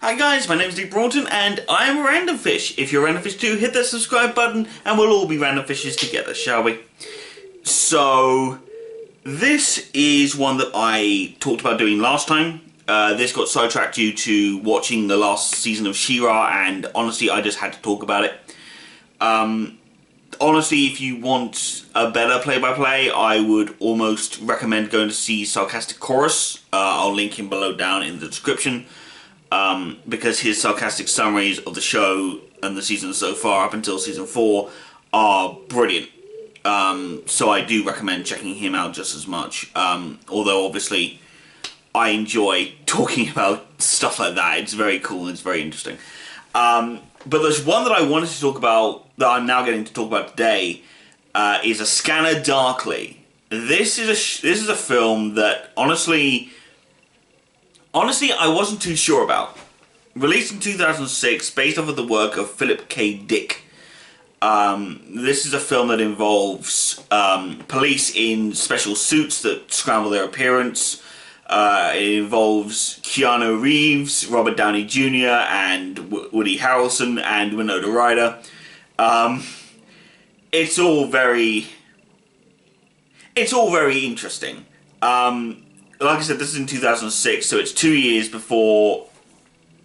Hi guys, my name is Deep Broughton and I am Randomfish. If you're Randomfish too, hit that subscribe button and we'll all be Randomfishes together, shall we? So, this is one that I talked about doing last time. This got sidetracked due to watching the last season of She-Ra, and honestly I just had to talk about it. Honestly, if you want a better play-by-play, I would almost recommend going to see Sarcastic Chorus. I'll link him below down in the description. Because his sarcastic summaries of the show and the season so far, up until season 4, are brilliant. So I do recommend checking him out just as much. Although, obviously, I enjoy talking about stuff like that. It's very cool and it's very interesting. But there's one that I wanted to talk about, that I'm now getting to talk about today, is A Scanner Darkly. This is a film that, honestly, I wasn't too sure about. Released in 2006, based off of the work of Philip K. Dick. This is a film that involves police in special suits that scramble their appearance. It involves Keanu Reeves, Robert Downey Jr., and Woody Harrelson, and Winona Ryder. It's all very interesting. Like I said, this is in 2006, so it's 2 years before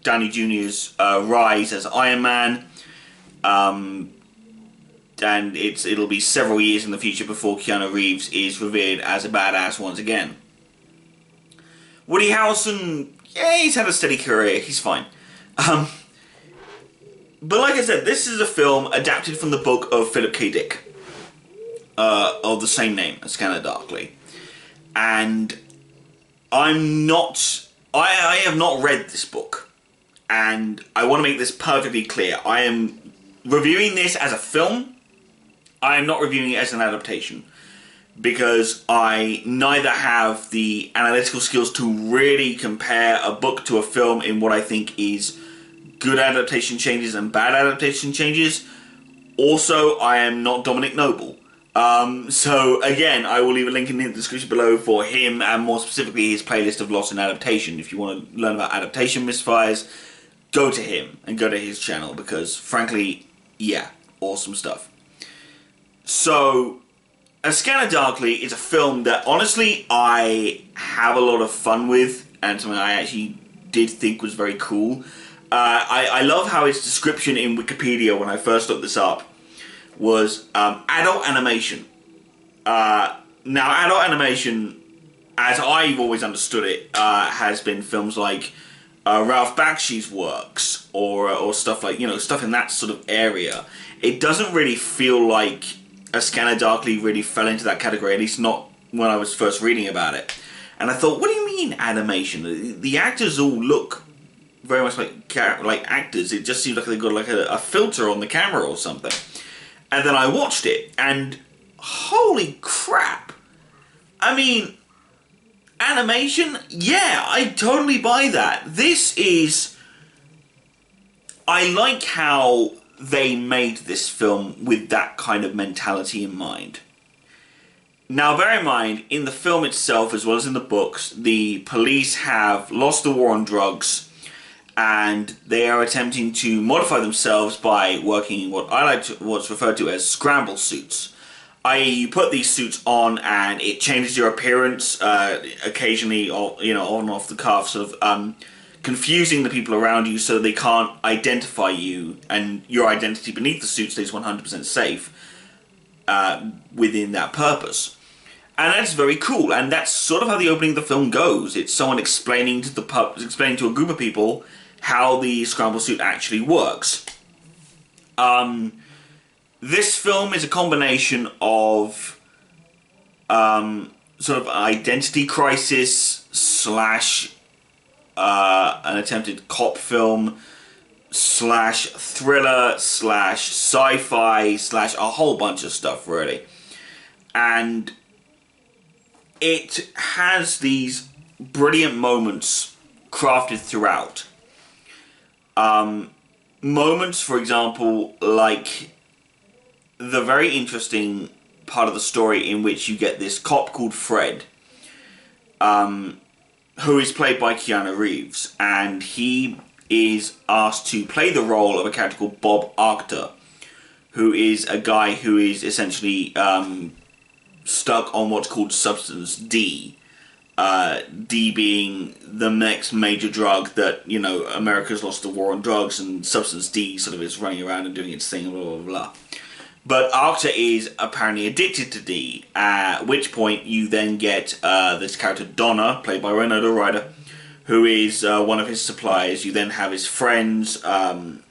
Downey Jr.'s rise as Iron Man. And it'll be several years in the future before Keanu Reeves is revered as a badass once again. Woody Harrelson, yeah, he's had a steady career, he's fine. But like I said, this is a film adapted from the book of Philip K. Dick, of the same name, A Scanner Darkly. And I have not read this book, and I want to make this perfectly clear. I am reviewing this as a film. I am not reviewing it as an adaptation, because I neither have the analytical skills to really compare a book to a film in what I think is good adaptation changes and bad adaptation changes. Also, I am not Dominic Noble. So again, I will leave a link in the description below for him, and more specifically his playlist of Lost in Adaptation. If you want to learn about adaptation misfires, go to him and go to his channel, because frankly, yeah, awesome stuff. So, A Scanner Darkly is a film that honestly I have a lot of fun with, and something I actually did think was very cool. I love how its description in Wikipedia, when I first looked this up, was adult animation. Now, adult animation, as I've always understood it, has been films like Ralph Bakshi's works, or stuff like, stuff in that sort of area. It doesn't really feel like A Scanner Darkly really fell into that category, at least not when I was first reading about it. And I thought, what do you mean animation? The actors all look very much like actors. It just seems like they've got like a filter on the camera or something. And then I watched it, and holy crap! I mean, animation? Yeah, I totally buy that. I like how they made this film with that kind of mentality in mind. Now, bear in mind, in the film itself, as well as in the books, the police have lost the war on drugs, and they are attempting to modify themselves by working in what's referred to as scramble suits. I.e., you put these suits on and it changes your appearance, occasionally, on and off the cuff, sort of confusing the people around you so they can't identify you, and your identity beneath the suit stays 100% safe within that purpose. And that's very cool, and that's sort of how the opening of the film goes. It's someone explaining to a group of people how the scramble suit actually works. This film is a combination of sort of identity crisis slash an attempted cop film slash thriller slash sci-fi slash a whole bunch of stuff, really. And it has these brilliant moments crafted throughout. Moments, for example, like the very interesting part of the story in which you get this cop called Fred, who is played by Keanu Reeves, and he is asked to play the role of a character called Bob Arctor, who is a guy who is essentially stuck on what's called Substance D. D being the next major drug that, you know, America's lost the war on drugs, and Substance D sort of is running around and doing its thing, blah, blah, blah. But Arctor is apparently addicted to D, at which point you then get this character Donna, played by Winona Ryder, who is one of his suppliers. You then have his friends,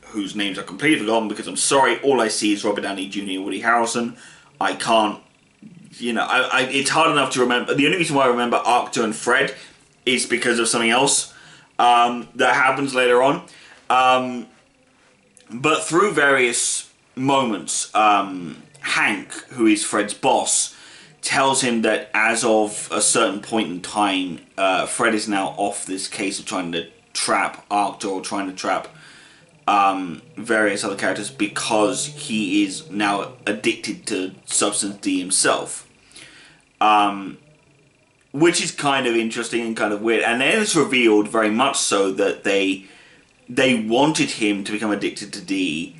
whose names are completely forgotten because I'm sorry, all I see is Robert Downey Jr. and Woody Harrelson. I can't, you know, it's hard enough to remember. The only reason why I remember Arctor and Fred is because of something else that happens later on. But through various moments, Hank, who is Fred's boss, tells him that as of a certain point in time, Fred is now off this case of trying to trap Arctor or trying to trap various other characters because he is now addicted to Substance D himself. Which is kind of interesting and kind of weird. And then it's revealed very much so that they wanted him to become addicted to D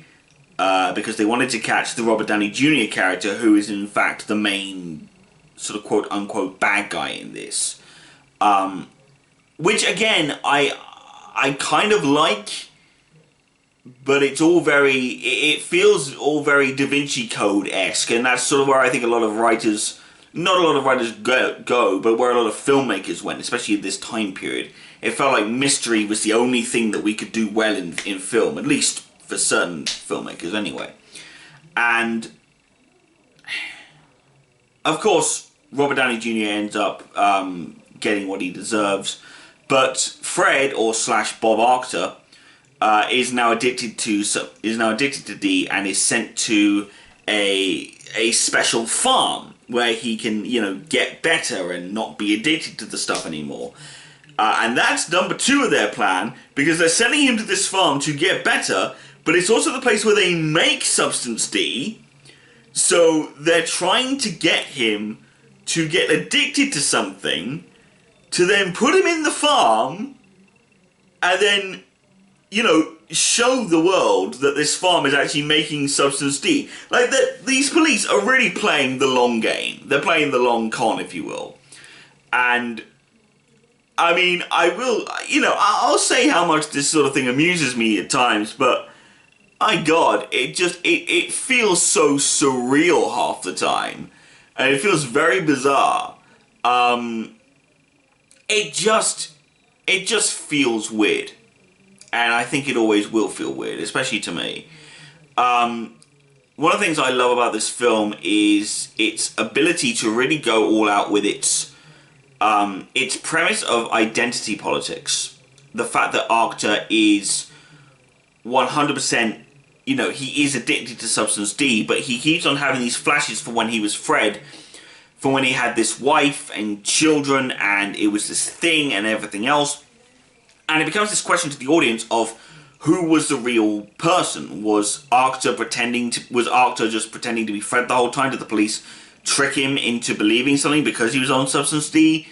because they wanted to catch the Robert Downey Jr. character, who is in fact the main sort of quote-unquote bad guy in this. Which, again, I kind of like, but it's all very... It feels all very Da Vinci Code-esque, and that's sort of where I think a lot of writers... Not a lot of writers go, but where a lot of filmmakers went, especially at this time period. It felt like mystery was the only thing that we could do well in film, at least for certain filmmakers anyway. And, of course, Robert Downey Jr. ends up getting what he deserves, but Fred, or / Bob Arctor, is now addicted to D and is sent to a special farm where he can, you know, get better and not be addicted to the stuff anymore. And that's number 2 of their plan, because they're sending him to this farm to get better, but it's also the place where they make Substance D, so they're trying to get him to get addicted to something, to then put him in the farm, and then, you know, show the world that this farm is actually making Substance D. Like, these police are really playing the long game. They're playing the long con, if you will. And, I mean, I'll say how much this sort of thing amuses me at times, but, my God, it feels so surreal half the time. And it feels very bizarre. It just feels weird. And I think it always will feel weird, especially to me. One of the things I love about this film is its ability to really go all out with its premise of identity politics. The fact that Arctor is 100%, you know, he is addicted to Substance D, but he keeps on having these flashes from when he was Fred, from when he had this wife and children, and it was this thing and everything else. And it becomes this question to the audience of who was the real person? Was Arctor just pretending to be Fred the whole time? Did the police trick him into believing something because he was on Substance D?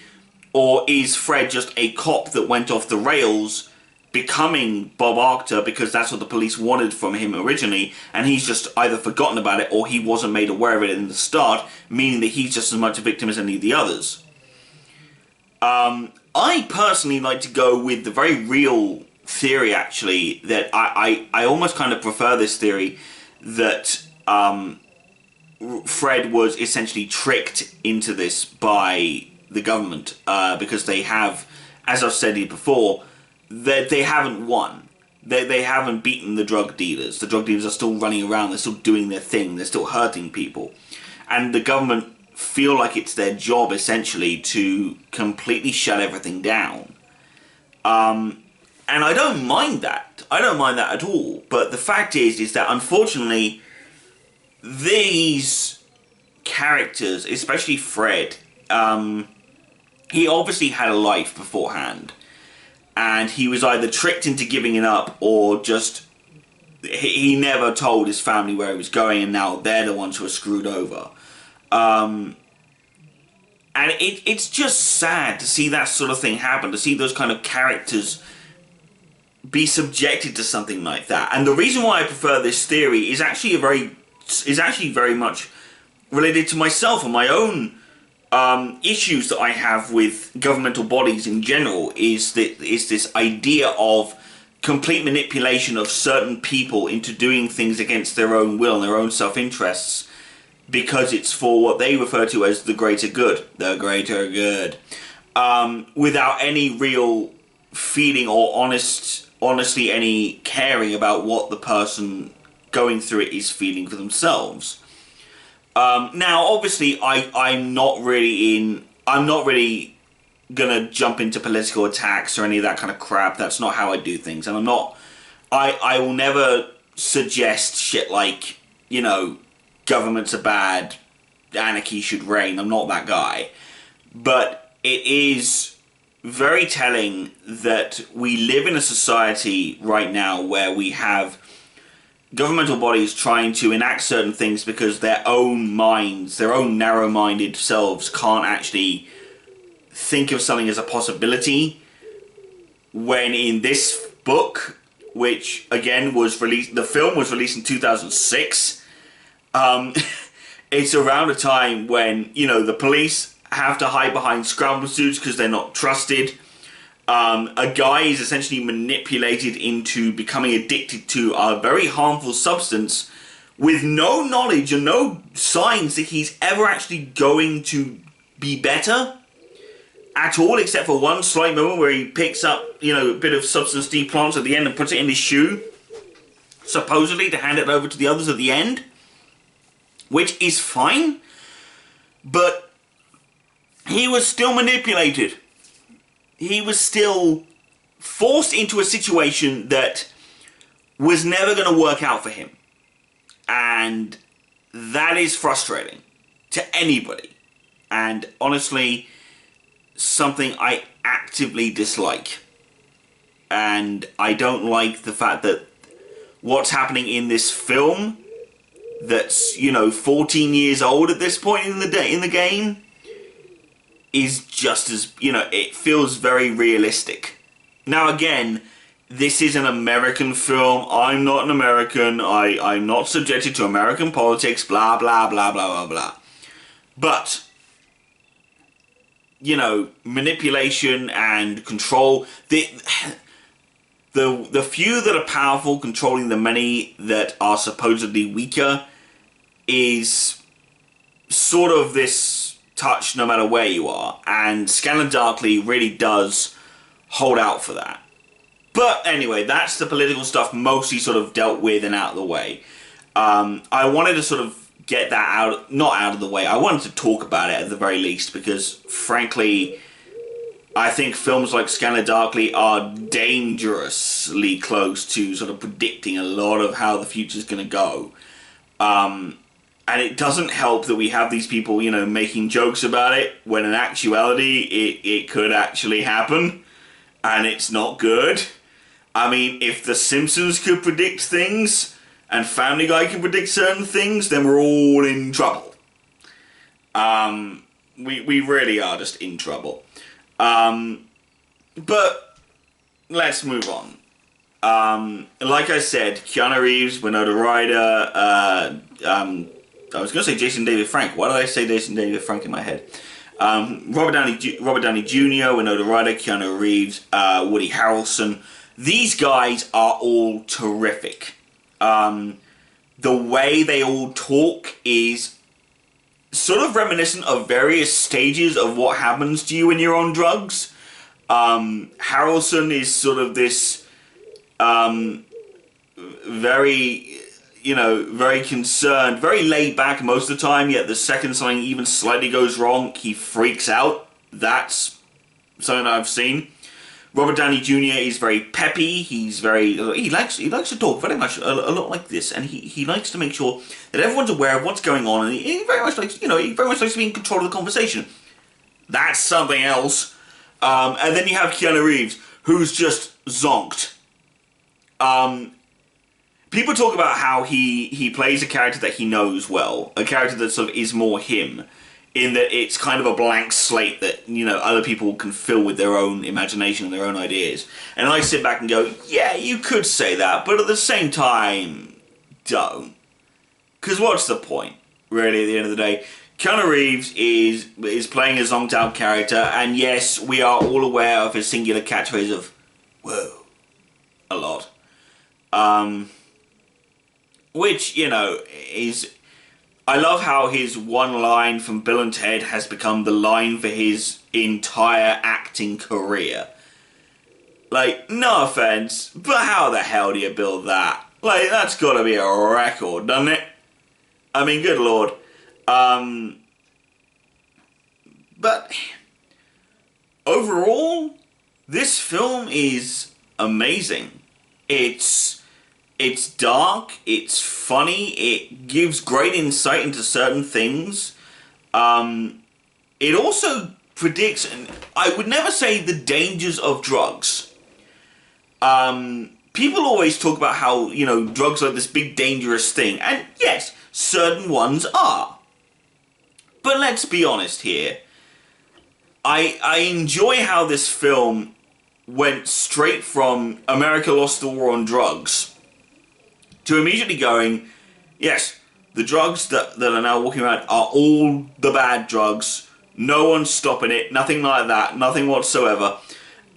Or is Fred just a cop that went off the rails, becoming Bob Arctor because that's what the police wanted from him originally, and he's just either forgotten about it or he wasn't made aware of it in the start, meaning that he's just as much a victim as any of the others? I personally like to go with the very real theory, actually, that I almost kind of prefer this theory that Fred was essentially tricked into this by the government because they have, as I've said before, that they haven't won. They haven't beaten the drug dealers. The drug dealers are still running around, they're still doing their thing, they're still hurting people. And the government feel like it's their job, essentially, to completely shut everything down. And I don't mind that. I don't mind that at all. But the fact is that, unfortunately, these characters, especially Fred, he obviously had a life beforehand. And he was either tricked into giving it up, or just... He never told his family where he was going, and now they're the ones who are screwed over. And it's just sad to see that sort of thing happen, to see those kind of characters be subjected to something like that. And the reason why I prefer this theory is actually very much related to myself and my own issues that I have with governmental bodies in general. Is this idea of complete manipulation of certain people into doing things against their own will and their own self-interests, because it's for what they refer to as the greater good. The greater good. Without any real feeling or honestly any caring about what the person going through it is feeling for themselves. Now, obviously, I'm not really gonna jump into political attacks or any of that kind of crap. That's not how I do things, and I will never suggest shit like, governments are bad, anarchy should reign. I'm not that guy. But it is very telling that we live in a society right now where we have governmental bodies trying to enact certain things because their own minds, their own narrow-minded selves can't actually think of something as a possibility, when in this book, which again was released, the film was released in 2006, it's around a time when, the police have to hide behind scramble suits because they're not trusted. A guy is essentially manipulated into becoming addicted to a very harmful substance with no knowledge and no signs that he's ever actually going to be better at all, except for one slight moment where he picks up, a bit of substance D plants at the end and puts it in his shoe, supposedly to hand it over to the others at the end, which is fine, but he was still manipulated. He was still forced into a situation that was never going to work out for him. And that is frustrating to anybody. And honestly, something I actively dislike. And I don't like the fact that what's happening in this film, that's, 14 years old at this point in the game, is just as, it feels very realistic. Now again, this is an American film. I'm not an American. I'm not subjected to American politics, blah, blah, blah, blah, blah, blah. But, manipulation and control, the few that are powerful controlling the many that are supposedly weaker is sort of this touch no matter where you are, and Scanlan Darkly really does hold out for that. But anyway, that's the political stuff mostly sort of dealt with and out of the way. I wanted to sort of get that not out of the way, I wanted to talk about it at the very least, because frankly, I think films like Scanlan Darkly are dangerously close to sort of predicting a lot of how the future's going to go. And it doesn't help that we have these people, making jokes about it, when in actuality, it could actually happen, and it's not good. I mean, if The Simpsons could predict things, and Family Guy can predict certain things, then we're all in trouble. We really are just in trouble. But, let's move on. Like I said, Keanu Reeves, Winona Ryder, I was going to say Jason David Frank. Why did I say Jason David Frank in my head? Robert Downey Jr., Winona Ryder, Keanu Reeves, Woody Harrelson. These guys are all terrific. The way they all talk is sort of reminiscent of various stages of what happens to you when you're on drugs. Harrelson is sort of this very concerned, very laid back most of the time, yet the second something even slightly goes wrong, he freaks out. That's something I've seen. Robert Downey Jr. is very peppy, he likes to talk very much, a lot like this, and he likes to make sure that everyone's aware of what's going on, and he very much likes, he very much likes to be in control of the conversation. That's something else. And then you have Keanu Reeves, who's just zonked. People talk about how he plays a character that he knows well, a character that sort of is more him. in that it's kind of a blank slate that, you know, other people can fill with their own imagination and their own ideas. And I sit back and go, yeah, you could say that, but at the same time, don't. Because what's the point, really, at the end of the day? Keanu Reeves is playing a zonked out character, and yes, we are all aware of his singular catchphrase of, whoa, a lot. Which, you know, is... I love how his one line from Bill and Ted has become the line for his entire acting career. Like, no offense, but how the hell do you build that? Like, that's gotta be a record, doesn't it? I mean, good lord. But overall, this film is amazing. It's dark, it's funny, it gives great insight into certain things. It also predicts, and I would never say the dangers of drugs. People always talk about how, you know, drugs are this big dangerous thing, and yes, certain ones are. But let's be honest here. I enjoy how this film went straight from America Lost the War on Drugs to immediately going, yes, the drugs that are now walking around are all the bad drugs. No one's stopping it. Nothing like that. Nothing whatsoever.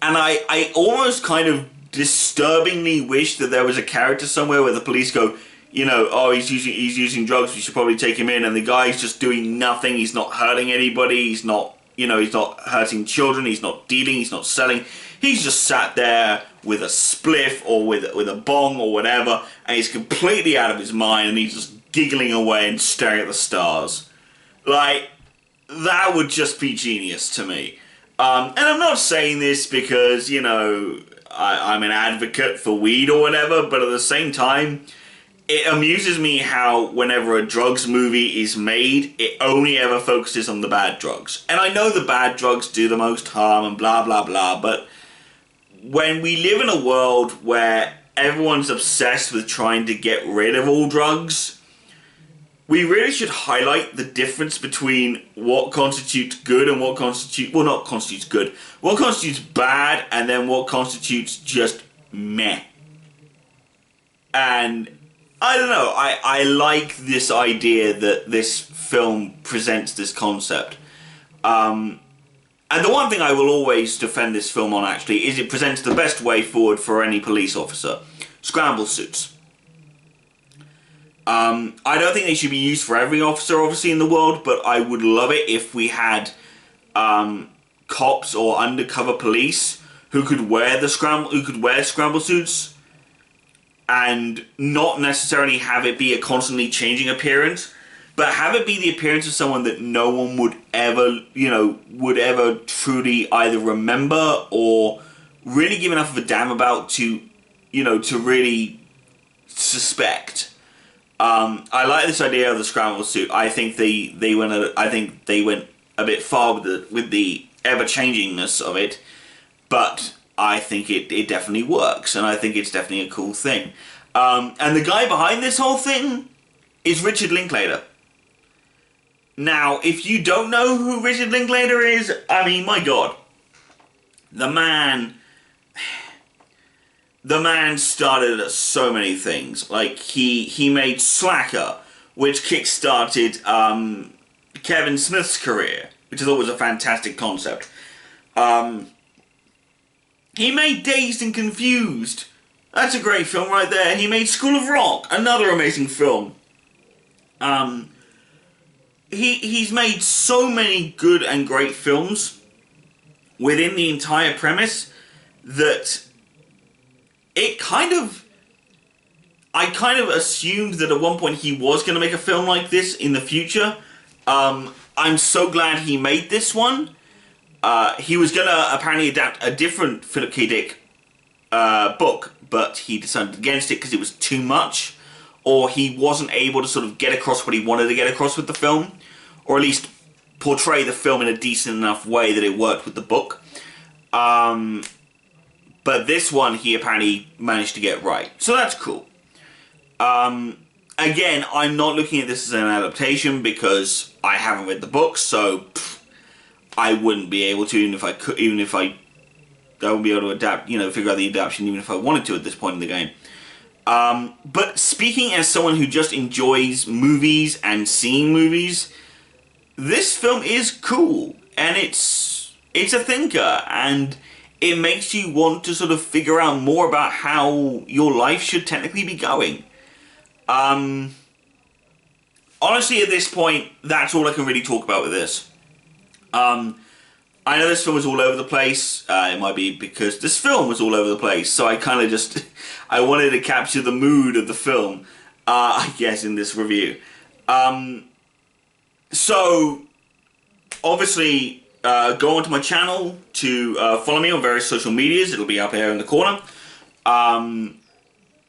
And I almost kind of disturbingly wish that there was a character somewhere where the police go, you know, oh, he's using drugs, we should probably take him in, and the guy's just doing nothing. He's not hurting anybody. He's not, you know, he's not hurting children. He's not dealing. He's not selling. He's just sat there with a spliff or with a bong or whatever, and he's completely out of his mind, and he's just giggling away and staring at the stars. Like, that would just be genius to me. And I'm not saying this because, you know, I'm an advocate for weed or whatever, but at the same time, it amuses me how whenever a drugs movie is made, it only ever focuses on the bad drugs. And I know the bad drugs do the most harm and blah blah blah, but when we live in a world where everyone's obsessed with trying to get rid of all drugs, we really should highlight the difference between what constitutes good and what constitutes... well, not constitutes good. What constitutes bad and then what constitutes just meh. And I don't know, I like this idea that this film presents this concept. And the one thing I will always defend this film on, actually, is it presents the best way forward for any police officer. Scramble suits. I don't think they should be used for every officer, obviously, in the world, but I would love it if we had cops or undercover police who could wear scramble suits and not necessarily have it be a constantly changing appearance, but have it be the appearance of someone that no one would ever, you know, truly either remember or really give enough of a damn about to, you know, to really suspect. I like this idea of the scramble suit. I think they went a bit far with the ever-changingness of it, but I think it definitely works, and I think it's definitely a cool thing. And the guy behind this whole thing is Richard Linklater. Now, if you don't know who Richard Linklater is, I mean, my God. The man started so many things. Like, he made Slacker, which kick-started Kevin Smith's career, which I thought was a fantastic concept. He made Dazed and Confused. That's a great film right there. He made School of Rock, another amazing film. He's made so many good and great films within the entire premise that I kind of assumed that at one point he was going to make a film like this in the future. I'm so glad he made this one. He was going to apparently adapt a different Philip K. Dick book, but he decided against it because it was too much, or he wasn't able to sort of get across what he wanted to get across with the film, or at least portray the film in a decent enough way that it worked with the book. But this one he apparently managed to get right, so that's cool. And again, I'm not looking at this as an adaptation because I haven't read the books, so I wouldn't be able to, even if I wouldn't be able to adapt, figure out the adaptation even if I wanted to at this point in the game. But speaking as someone who just enjoys movies and seeing movies, this film is cool, and it's a thinker, and it makes you want to sort of figure out more about how your life should technically be going. Honestly, at this point, that's all I can really talk about with this. I know this film was all over the place. It might be because this film was all over the place, so I kind of just I wanted to capture the mood of the film, I guess, in this review. So, obviously, go onto my channel to follow me on various social medias. It'll be up here in the corner.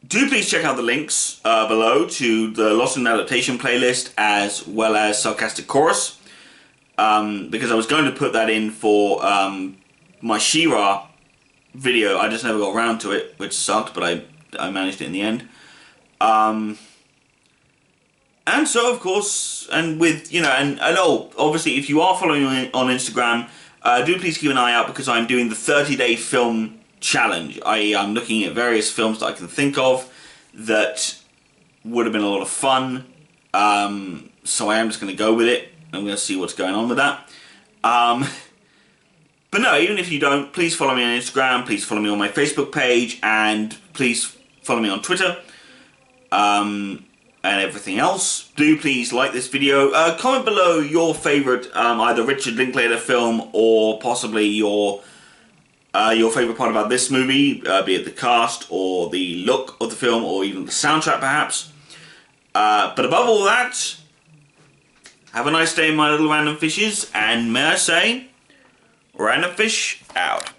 Do please check out the links below to the Lost in Adaptation playlist as well as Sarcastic Chorus. Because I was going to put that in for my She-Ra video. I just never got around to it, which sucked, but I managed it in the end. And so, of course, and with, obviously, if you are following me on Instagram, do please keep an eye out because I'm doing the 30-day film challenge. I'm looking at various films that I can think of that would have been a lot of fun. So I am just going to go with it. I'm going to see what's going on with that. But no, even if you don't, please follow me on Instagram, please follow me on my Facebook page, and please follow me on Twitter. And everything else. Do please like this video. Comment below your favourite either Richard Linklater film or possibly your favourite part about this movie, be it the cast or the look of the film or even the soundtrack perhaps. But above all that, have a nice day, my little random fishes, and may I say, Randomfish out.